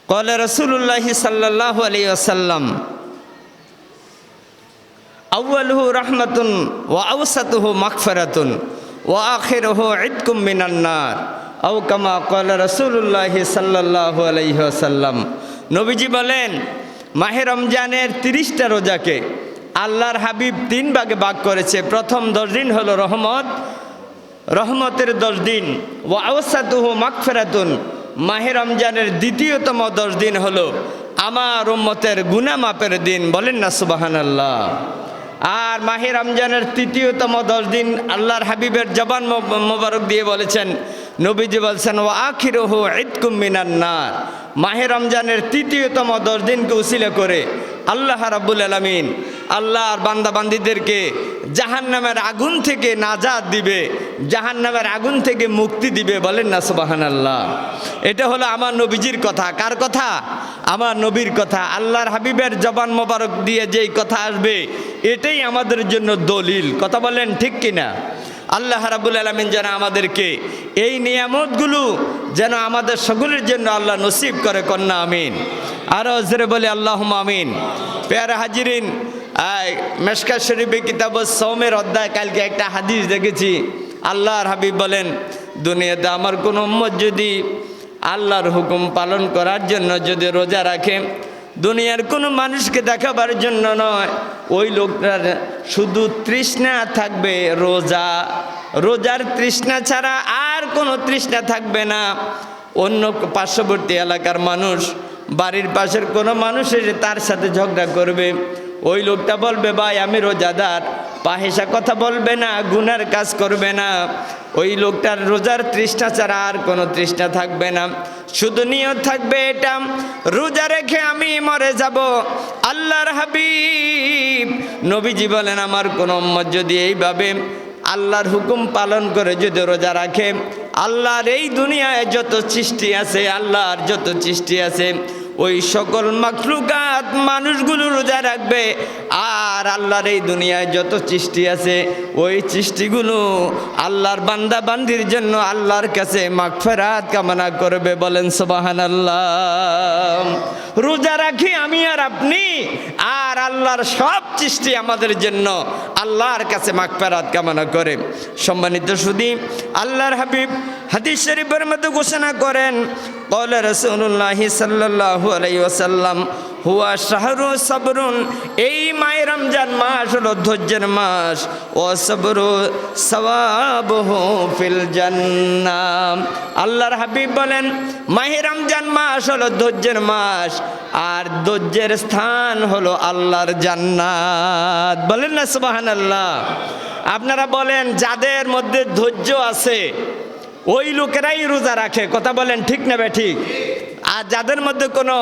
ক্বালা রাসূলুল্লাহি সাল্লাল্লাহু আলাইহি ওয়াসাল্লাম আউয়ালুহু রাহমাতুন ওয়া আওসাতুহু মাগফিরাতুন ওয়া আখিরুহু ইতকুম মিনান নার আও কামা ক্বালা রাসূলুল্লাহি সাল্লাল্লাহু আলাইহি ওয়াসাল্লাম। নবীজি বলেন, মাহে রমজানের 30টা রোজাকে আল্লাহর হাবিব 3 ভাগে ভাগ করেছে। প্রথম 10 দিন হলো রহমতের 10 দিন, ওয়া আওসাতুহু মাগফিরাতুন, মাহে রমজানের দ্বিতীয়তম 10 দিন হলো আমার উম্মতের গুনাহ মাপের দিন। বলেন না সুবহানাল্লাহ। আর মাহে রমজানের তৃতীয়তম 10 দিন আল্লাহর হাবিবের জবান মোবারক দিয়ে বলেছেন, নবীজি বলছেন, ওয়া আখিরুহু ইতকুম মিনান নার, মাহে রমজানের তৃতীয়তম 10 দিনকে উসিলা করে আল্লাহ রাব্বুল আলামিন আল্লাহর বান্দাবান্দীদেরকে জাহান্নামের আগুন থেকে নাজাত দিবে, জাহান্নামের আগুন থেকে মুক্তি দিবে। বলেন না সুবহানাল্লাহ। এটা হলো আমার নবীজির কথা। কার কথা? আমার নবীর কথা। আল্লাহর হাবিবের জবান মোবারক দিয়ে যেই কথা আসবে এটাই আমাদের জন্য দলিল। কথা বলেন ঠিক কিনা? আল্লাহ রাব্বুল আলামিন যেন আমাদেরকে এই নিয়ামতগুলো যেন আমাদের সকলের জন্য আল্লাহ নসিব করে, কন্যা আমিন। আরও জোরে বলে আল্লাহুম্মা আমিন। প্যারা হাজিরিন, মেশকাত শরীফে কিতাবুস সওমের অধ্যায় কালকে একটা হাদিস দেখেছি। আল্লাহর হাবিব বলেন, দুনিয়াতে আমার কোনো উম্মত যদি আল্লাহর হুকুম পালন করার জন্য যদি রোজা রাখে, দুনিয়ার কোনো মানুষকে দেখাবার জন্য নয়, ওই লোকটার শুধু তৃষ্ণা থাকবে রোজার তৃষ্ণা ছাড়া আর কোনো তৃষ্ণা থাকবে না। অন্য পার্শ্ববর্তী এলাকার মানুষ, বাড়ির পাশের কোনো মানুষ এসে তার সাথে ঝগড়া করবে, ওই লোকটা বলবে, ভাই আমি রোজাদার, পাহেসা কথা বলবে না, গুনার কাজ করবে না। ওই লোকটার রোজার তৃষ্ণা ছাড়া আর কোনো তৃষ্ণা থাকবে না, শুধু নিয়ত থাকবে এটা, রোজা রেখে আমি মরে যাব। আল্লাহর হাবিব নবীজি বলেন, আমার কোনো উম্মত যদি এইভাবে আল্লাহর হুকুম পালন করে যদি রোজা রাখে, আল্লাহর এই দুনিয়ায় যত সৃষ্টি আছে, আল্লাহর যত সৃষ্টি আছে, ওই সকল মাখলুকাত মানুষগুলো রোজা রাখবে। আর আল্লাহর এই দুনিয়ায় যত সৃষ্টি আছে, ওই সৃষ্টিগুলো আল্লাহর বান্দা বান্দির জন্য আল্লাহর কাছে মাগফিরাত কামনা করবে। বলেন সুবহানাল্লাহ। রোজা রাখি আমি আর আপনি, আর আল্লাহর সব সৃষ্টি আমাদের জন্য আল্লাহর কাছে মাগফিরাত কামনা করে। সম্মানিত সুধী, আল্লাহর হাবিব হাদিস শরীফের মধ্যে ঘোষণা করেন, ক্বালা রাসূলুল্লাহি সাল্লাল্লাহু আলাইহি ওয়াসাল্লাম, হুয়া শাহরু সাবরুন, এই মাহে রমজান মাস হলো ধৈর্যের মাস, ও সাবরু সাওয়াবুহু ফিল জান্নাহ। আল্লাহর হাবিব বলেন, মাহে রমজান মাস হলো ধৈর্যের মাস, আর ধৈর্যের স্থান হলো আল্লাহর জান্নাত। বলেন না সুবহানাল্লাহ। আপনারা বলেন, যাদের মধ্যে ধৈর্য আছে ওই লোকেরাই রোজা রাখে। কথা বলেন ঠিক না ঠিক? আর যাদের মধ্যে কোনো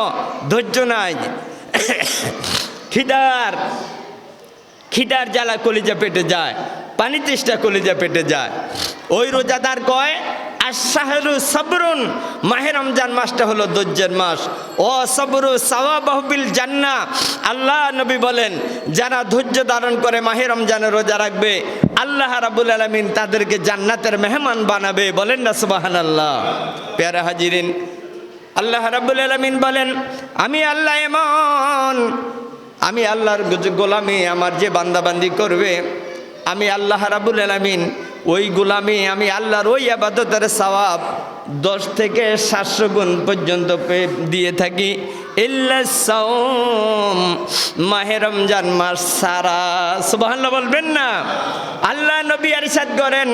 ধৈর্য নাই, খিদার জ্বালা কলিজা পেটে যায়, পানি তেষ্টা কলিজা পেটে যায়, ওই রোজাদার কয় আশ-শাহরু সাবরুন, মাহে রমজান মাসটা হলো ধৈর্যের মাস, ও সাবরু সাওয়াবুহু বিল জান্নাহ। আল্লাহ নবী বলেন, যারা ধৈর্য ধারণ করে মাহে রমজানে রোজা রাখবে, আল্লাহ রাব্বুল আলামিন তাদেরকে জান্নাতের মেহমান বানাবে। বলেন না সুবহানাল্লাহ। প্যারা হাজিরিন, আল্লাহ রাব্বুল আলামিন বলেন, আমি আল্লাহ এমন, আমি আল্লাহর গোলামি আমার যে বান্দাবান্দি করবে, আমি আল্লাহ রাব্বুল আলামিন ওই গোলামি, আমি আল্লাহর ওই ইবাদতের সওয়াব 10 থেকে 700 গুণ পর্যন্ত দিয়ে থাকি। ইল্লা সাওম, মাহে রমজান মাস সারা। সুবহানাল্লাহ বলবেন না? আল্লাহ নবী ইরশাদ করেন,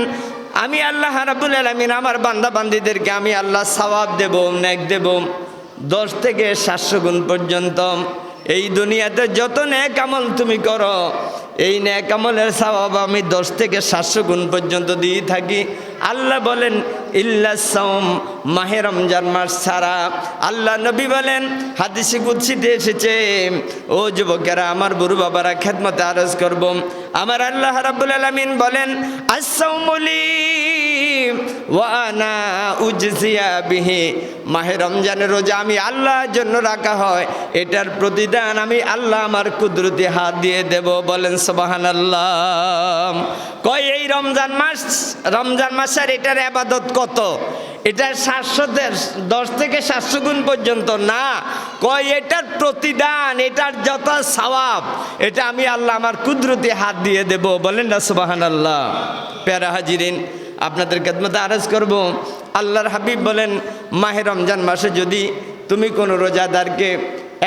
আমি আল্লাহ রাব্বুল আলামিন আমার বান্দা বান্দীদেরকে আমি আল্লাহ সওয়াব দেব, নেক দেব 10 থেকে 700 গুণ পর্যন্ত। এই দুনিয়াতে যত নেক আমল তুমি করো, এই নেক আমলের সওয়াব আমি 10 থেকে 700 গুণ পর্যন্ত দিয়ে থাকি। আল্লাহ বলেন, ইল্লা সাওম, মাহে রমজান মাস ছাড়া। আল্লাহ নবী বলেন, হাদিসে কুদসিতে এসেছে, ও যুবকেরা, আমার বুড়ো বাবারা, খেদমতে আরজ করব, আমার আল্লাহ রাব্বুল আলামিন বলেন, আস-সাওমু লি ওয়া আনা উজজিয়া বিহি, মাহে রমজানের রোজা আমি আল্লাহর জন্য রাখা হয়, এটার প্রতিদান আমি আল্লাহ আমার কুদরতি হাত দিয়ে দেব। বলেন সুবহানাল্লাহ। কয় এই রমজান মাসের এটার ইবাদত কত? এটা 710 থেকে 700 গুণ পর্যন্ত না, কয় এটার প্রতিদান, এটার যত সওয়াব, এটা আমি আল্লাহ আমার কুদরতি হাত দিয়ে দেব। বলেন না সুবহানাল্লাহ। প্যারা হাজিরিন, আপনাদের খেদমতে আরজ করব, আল্লাহর হাবিব বলেন, মাহে রমজান মাসে যদি তুমি কোনো রোজাদারকে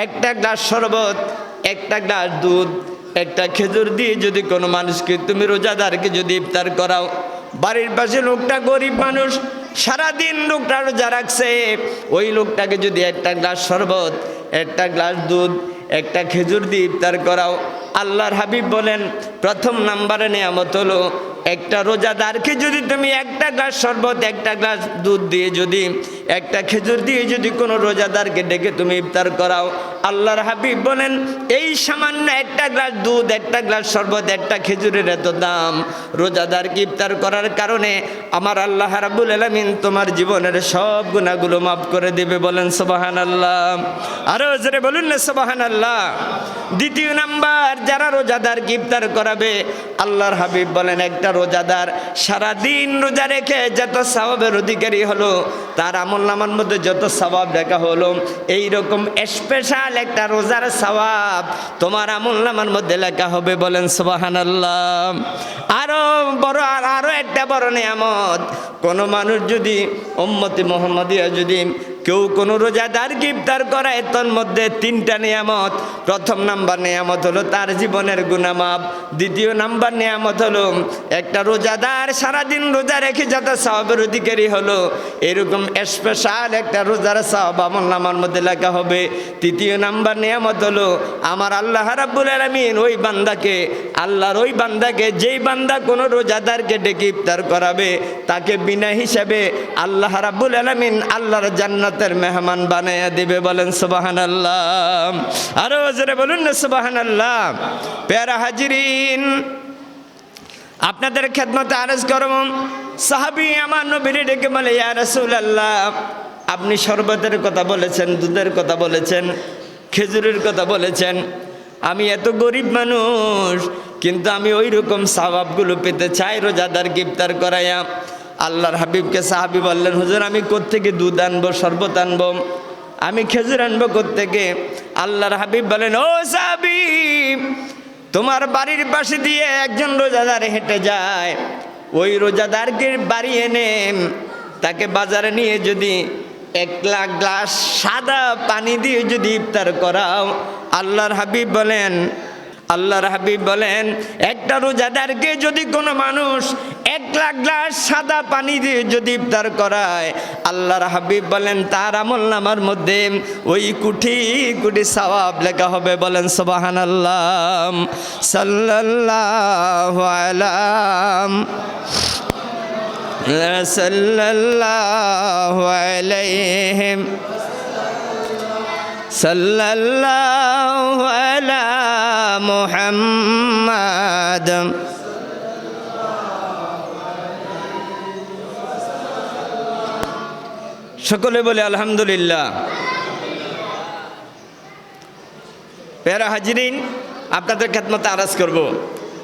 একটা গ্লাস শরবত, একটা গ্লাস দুধ, একটা খেজুর দিয়ে যদি কোনো মানুষকে তুমি রোজাদারকে যদি ইফতার করাও, বাড়ির পাশে লোকটা গরিব মানুষ, সারাদিন লোকটা রোজা রাখছে, ওই লোকটাকে যদি একটা গ্লাস শরবত, একটা গ্লাস দুধ, একটা খেজুর দিয়ে ইফতার করাও, আল্লাহর হাবিব বলেন প্রথম নাম্বারে নিয়ামত হলো একটা রোজাদারকে যদি তুমি একটা গ্লাস শরবত, একটা গ্লাস দুধ দিয়ে যদি, একটা খেজুর দিয়ে যদি কোনো রোজাদারকে ডেকে তুমি ইফতার করাও, আল্লাহর হাবিব বলেন এই সামান্য একটা গ্লাস দুধ, একটা গ্লাস শরবত, একটা খেজুরের এত দাম, রোজাদারকে ইফতার করার কারণে আমার আল্লাহ রাব্বুল আলামিন তোমার জীবনের সব গুনাহগুলো মাফ করে দেবে। বলেন সুবহানাল্লাহ। আরো জোরে বলুন না সুবহানাল্লাহ। দ্বিতীয় নাম্বার, যারা রোজাদারকে ইফতার করাবে, আল্লাহর হাবিব বলেন একটা রোজাদার সারাদিন রোজা রেখে যত সওয়াবের অধিকারী হলো, তার আমলনামার মধ্যে যত সওয়াব লেখা হলো, এই রকম স্পেশাল একটা রোজার সওয়াব তোমার আমলনামার মধ্যে লেখা হবে। বলেন সুবহানাল্লাহ। আরো একটা বড় নিয়ামত, কোনো মানুষ যদি উম্মতে মুহাম্মাদিয়া যদি কেউ কোনো রোজাদারকে ইফতার করায়, তোর মধ্যে 3টা নিয়ামত। প্রথম নাম্বার নিয়ামত হলো তার জীবনের গুনাহ মাফ। দ্বিতীয় নাম্বার নিয়ামত হলো একটা রোজাদার সারাদিন রোজা রেখে যত সওয়াবের অধিকারী হলো, এরকম স্পেশাল একটা রোজার সওয়াব আমলনামার মধ্যে লেখা হবে। তৃতীয় নাম্বার নিয়ামত হলো আমার আল্লাহ রাব্বুল আলামিন ওই বান্দাকে, আল্লাহর ওই বান্দাকে, যেই বান্দা কোনো রোজাদারকে ডেকে ইফতার করাবে, তাকে বিনা হিসাবে আল্লাহ রাব্বুল আলামিন আল্লাহর জান্নাতের মেহমান বানায়া দিবে। বলেন সুবহানাল্লাহ। আরো জোরে বলুন না সুবহানাল্লাহ। প্যারা হাজিরিন, আপনাদের খেদমতে আরজ করব, সাহাবী আমার নবীর ডেকে বলে, ইয়া রাসূলুল্লাহ, আপনি শরবতের কথা বলেছেন, দুধের কথা বলেছেন, খেজুরের কথা বলেছেন, আমি এত গরিব মানুষ, কিন্তু আমি ওই রকম সওয়াবগুলো পেতে চাই রোজাদারকে ইফতার করাইয়া। আল্লাহর হাবিবকে সাহাবী বললেন, হুজুর আমি কোত্থেকে দুধ আনবো, শরবত আনবো, আমি খেজুর আনবো কোত্থেকে? আল্লাহর হাবিব বলেন, ও সাহাবী, তোমার বাড়ির পাশে দিয়ে একজন রোজাদার হেঁটে যায়, ওই রোজাদারকে বাড়ি এনে তাকে বাজারে নিয়ে যদি 1 গ্লাস সাদা পানি দিয়ে যদি ইফতার করাও, আল্লাহর হাবিব বলেন একটা রোজাদারকে যদি কোনো মানুষ 1 গ্লাস সাদা পানি দিয়ে যদি ইফতার করায়, আল্লাহর হাবিব বলেন তার আমলনামার মধ্যে ওই কোটি কোটি সওয়াব লেখা হবে। বলেন সুবহানাল্লাহ। সাল্লাল্লাহু আলাইহি সাল্লাল্লাহু আলা মুহাম্মাদ। সকলে বলে আলহামদুলিল্লাহ। প্যারা হাজিরিন, আপনাদের খেদমতে আরজ করব,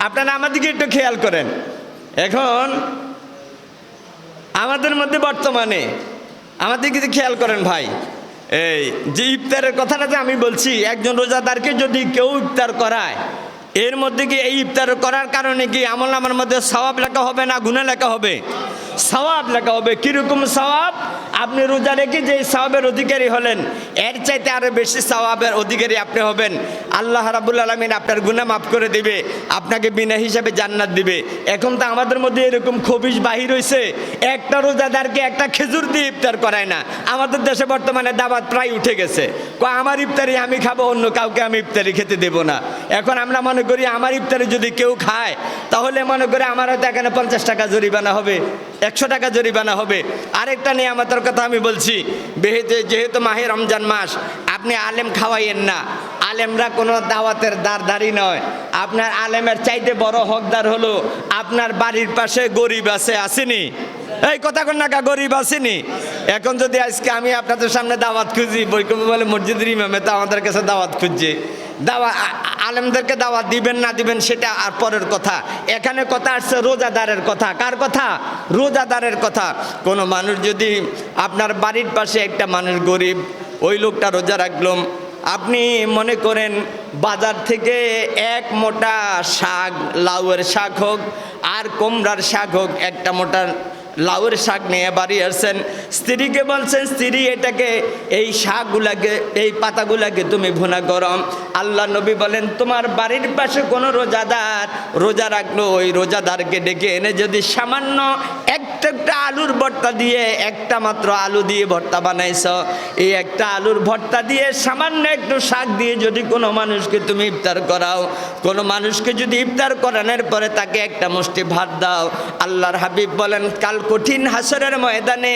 আপনারা আমাদেরকে একটু খেয়াল করেন। এখন আমাদের মধ্যে বর্তমানে আমাদের কিছু খেয়াল করেন ভাই, এই যে ইফতারের কথাটা যে আমি বলছি, একজন রোজাদারকে যদি কেউ ইফতার করায়, এর মধ্যে কি এই ইফতার করার কারণে কি আমলনামার মধ্যে সওয়াব লেখা হবে না গুনাহ লেখা হবে? সওয়াব লেখা হবে। কিরকম সওয়াব? আপনি রোজা রেখে যে সওয়াবের অধিকারী হলেন, এর চাইতে আরো বেশি সওয়াবের অধিকারী আপনি হবেন। আল্লাহ রাব্বুল আলামিন আপনার গুনাহ মাফ করে দিবে, আপনাকে বিনা হিসাবে জান্নাত দিবে। এখন তো আমাদের মধ্যে এরকম খবিশ বাহির হয়েছে, একটা রোজাদারকে একটা খেজুর দিয়ে ইফতার করায় না। আমাদের দেশে বর্তমানে দাওয়াত প্রায় উঠে গেছে, আমার ইফতারি আমি খাবো, অন্য কাউকে আমি ইফতারি খেতে দেব না। এখন আমরা মনে করি আমার ইফতারি যদি কেউ খায়, তাহলে মনে করি আমার হয়তো এখানে 50 টাকা জরিমানা হবে, 100 টাকা জরিমানা হবে। আরেকটা নিয়ামতের কথা আমি বলছি, যেহেতু মাহে রমজান মাস, আপনি আলেম খাওয়াইয়েন না। আলেমরা কোনো দাওয়াতের দারদারি নয়। আপনার আলেমের চাইতে বড় হকদার হলো আপনার বাড়ির পাশে গরিব আছে, আসেনি? এই কথা কোন না, গরিব আসেনি? এখন যদি আজকে আমি আপনাদের সামনে দাওয়াত খুঁজি, বৈকম বলে মসজিদের ইমামে তো আমাদের কাছে দাওয়াত খুঁজছে, আলেমদেরকে দাওয়াত দিবেন না দিবেন সেটা আর পরের কথা। এখানে কথা আসছে রোজাদারের কথা। কার কথা? রোজাদারের কথা। কোনো মানুষ যদি আপনার বাড়ির পাশে একটা মানুষ গরিব, ওই লোকটা রোজা রাখলাম, আপনি মনে করেন বাজার থেকে এক মোটা শাক, লাউয়ের শাক হোক আর কুমড়ার শাক হোক, একটা মোটা লাউয়ের শাক নিয়ে বাড়ি আসছেন, স্ত্রীকে বলছেন স্ত্রী এটাকে এই শাকগুলাকে এই পাতাগুলাকে তুমি ভুনা গরম। আল্লাহ নবী বলেন তোমার বাড়ির পাশে কোনো রোজাদার রোজা রাখলো, ওই রোজাদারকে ডেকে এনে যদি সামান্য একটা আলুর ভর্তা দিয়ে, একটা মাত্র আলু দিয়ে ভর্তা বানাইছ, এই একটা আলুর ভর্তা দিয়ে সামান্য একটু শাক দিয়ে যদি কোনো মানুষকে তুমি ইফতার করাও, কোনো মানুষকে যদি ইফতার করানোর পরে তাকে একটা মুষ্টি ভাত দাও, আল্লাহর হাবিব বলেন কাল কঠিন হাসরের ময়দানে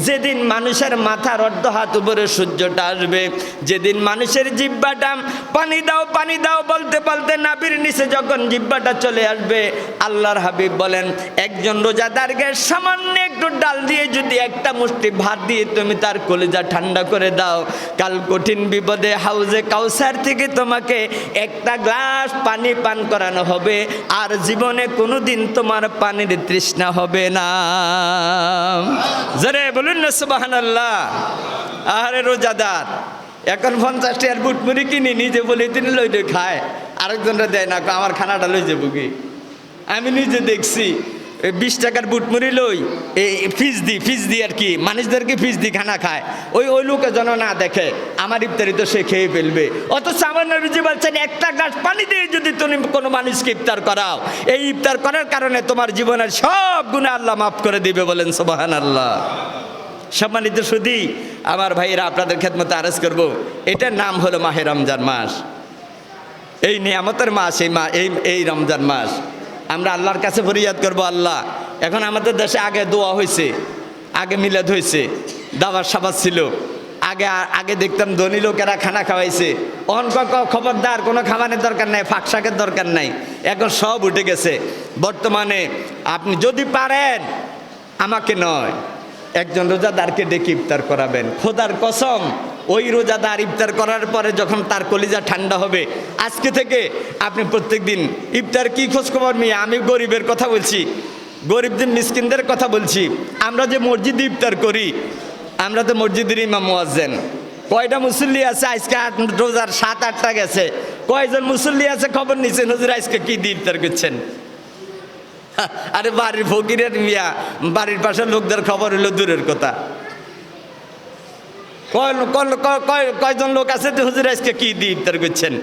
যেদিন মানুষের মাথার অর্ধ হাত উপরে সূর্যটা আসবে, যেদিন মানুষের জিহ্বাটা পানি দাও পানি দাও বলতে বলতে নাভির নিচে যখন জিহ্বাটা চলে আসবে, আল্লাহর হাবিব বলেন একজন রোজাদারকে সামান্য একটু ডাল দিয়ে যদি একটা মুষ্টি ভাত দিয়ে তুমি তার কলিজা ঠান্ডা করে দাও, কাল কঠিন বিপদে হাউজে কাউসার থেকে তোমাকে একটা গ্লাস পানি পান করানো হবে, আর জীবনে কোনোদিন তোমার পানির তৃষ্ণা হবে না। জোরে বলুন না সুবহানাল্লাহ। আরে রোজাদার এখন 50 টাকার বুট মুড়ি কিনে নিজে বলে তিনি লই খায়, আরেকজনরা দেয় না, আমার খানাটা লই যাবো কি। আমি নিজে দেখছি 20 টাকার বুট মুড়ি লই এই ফিস দি আর কি মানুষদেরকে ফিস দি খানা খায়, ওই লোকে যেন না দেখে আমার ইফতারি তো সে খেয়ে ফেলবে। অথচ আমার নবীজি বলছেন একটা গ্লাস পানি দিয়ে যদি তুমি কোনো মানুষকে ইফতার করাও, এই ইফতার করার কারণে তোমার জীবনের সব গুনাহ আল্লাহ মাফ করে দিবে। বলেন সুবহানাল্লাহ। সম্মানিত সুধী আমার ভাইয়েরা, আপনাদের খেদমতে আরজ করব, এটার নাম হলো মাহে রমজান মাস। এই নিয়ামতের মাস, এই রমজান মাস আমরা আল্লাহর কাছে ফরিয়াদ করব। আল্লাহ, এখন আমাদের দেশে আগে দোয়া হয়েছে, আগে মিলাদ হয়েছে, দাওয়াত সাবাত ছিল, আগে দেখতাম ধনী লোকেরা খানা খাওয়াইছে। খবরদার কোনো খাবারের দরকার নাই, ফাঁক শাকের দরকার নাই, এখন সব উঠে গেছে। বর্তমানে আপনি যদি পারেন, আমাকে নয়, একজন রোজাদারকে ডেকে ইফতার করাবেন। খোদার কসম, ওই রোজাদার ইফতার করার পরে যখন তার কলিজা ঠান্ডা হবে, আজকে থেকে আপনি প্রত্যেক দিন ইফতার কি খোঁজখবর নিয়ে, আমি গরিবের কথা বলছি, গরিবদের মিসকিনদের কথা বলছি। আমরা যে মসজিদে ইফতার করি, আমরা তো মসজিদের ইমাম মুয়াজ্জিন, কয়টা মুসল্লি আছে আজকে রোজার 7-8টা গেছে, কয়জন মুসল্লি আছে খবর নিচ্ছেন হুজুর আজকে কি দিয়ে ইফতার করছেন। আরে বাড়ির ফকিরের মিয়া, বাড়ির পাশের লোকদের খবর হলো দূরের কথা। কয়জন লোক আছে যে হুজুর আজকে কি দিয়ে ইফতার করছেন।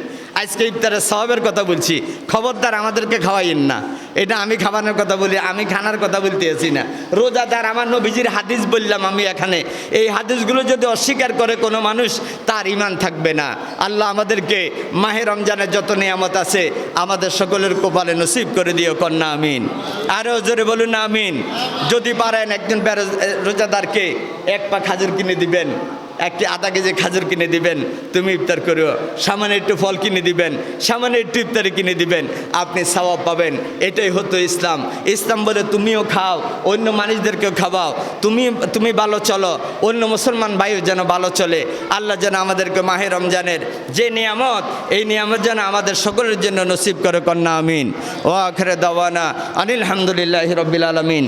আজকে ইফতারের সওয়াবের কথা বলছি, খবরদার আমাদেরকে খাওয়াইন না। এটা আমি খাবানোর কথা বলি, আমি খানার কথা বলতে আছি না। রোজাদার, আমার নবীজির হাদিস বললাম আমি এখানে, এই হাদিসগুলো যদি অস্বীকার করে কোনো মানুষ, তার ঈমান থাকবে না। আল্লাহ আমাদেরকে মাহে রমজানের যত নিয়ামত আছে আমাদের সকলের কপালে নসিব করে দিও, কন্যা আমিন। আরও জোরে বলুন না আমিন। যদি পারেন একজন রোজাদারকে 1 পা খাজুর কিনে দিবেন, একটি আধা কেজি খাজুর কিনে দিবেন, তুমি ইফতার করো, সামান্য একটু ফল কিনে দিবেন, সামান্য একটু ইফতারি কিনে দিবেন, আপনি সওয়াব পাবেন। এটাই হতো ইসলাম। ইসলাম বলে তুমিও খাও, অন্য মানুষদেরকেও খাওয়াও, তুমি ভালো চলো, অন্য মুসলমান ভাইও যেন ভালো চলে। আল্লাহ যেন আমাদেরকে মাহে রমজানের যে নিয়ামত, এই নিয়ামত যেন আমাদের সকলের জন্য নসিব করে, কন্যা আমিন। ও আখিরে দাওয়ানা আনিল হামদুলিল্লাহি রাব্বিল আলামিন।